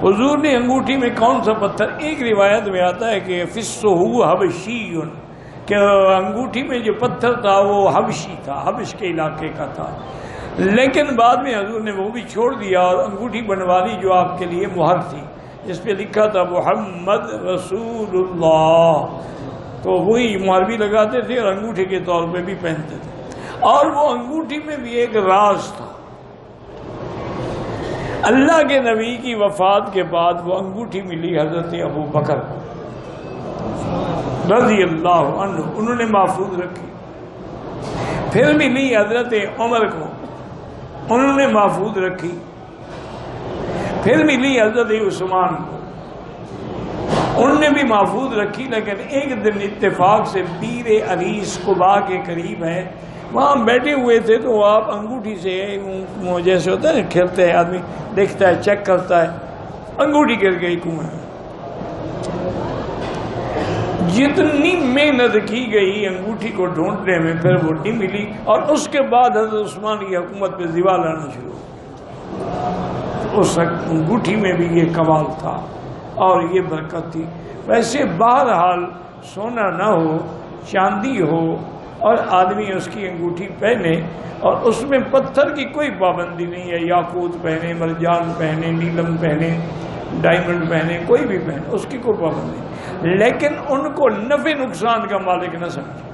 حضور نے انگوٹھی میں کون سا پتھر، ایک روایت میں آتا ہے کہ فصہ حبشی، کہ انگوٹھی میں جو پتھر تھا وہ حبشی تھا، حبش کے علاقے کا تھا، لیکن بعد میں حضور نے وہ بھی چھوڑ دیا اور انگوٹھی بنوا لی جو آپ کے لیے مہر تھی، جس پہ لکھا تھا محمد رسول اللہ، تو وہی مہر بھی لگاتے تھے اور انگوٹھی کے طور پہ بھی پہنتے تھے۔ اور وہ انگوٹھی میں بھی ایک راز تھا، اللہ کے نبی کی وفات کے بعد وہ انگوٹھی ملی حضرت ابو بکر کو رضی اللہ عنہ، انہوں نے محفوظ رکھی، پھر ملی حضرت عمر کو، انہوں نے محفوظ رکھی، پھر ملی حضرت عثمان کو، انہوں نے بھی محفوظ رکھی، لیکن ایک دن اتفاق سے بیر عریس قباء کے قریب ہے، وہاں بیٹھے ہوئے تھے تو آپ انگوٹھی سے، جیسے ہوتا ہے کھیلتے ہیں آدمی، دیکھتا ہے چیک کرتا ہے، انگوٹھی گر گئی کنویں۔ جتنی محنت کی گئی انگوٹھی کو ڈھونڈنے میں پھر وہ نہیں ملی، اور اس کے بعد حضرت عثمان کی حکومت پہ زوال آنا شروع ہوا۔ اس انگوٹھی میں بھی یہ کمال تھا اور یہ برکت تھی۔ ویسے بہرحال سونا نہ ہو، چاندی ہو، اور آدمی اس کی انگوٹھی پہنے، اور اس میں پتھر کی کوئی پابندی نہیں ہے، یاقوت پہنے، مرجان پہنے، نیلم پہنے، ڈائمنڈ پہنے، کوئی بھی پہنے، اس کی کوئی پابندی نہیں، لیکن ان کو نفع نقصان کا مالک نہ سمجھے۔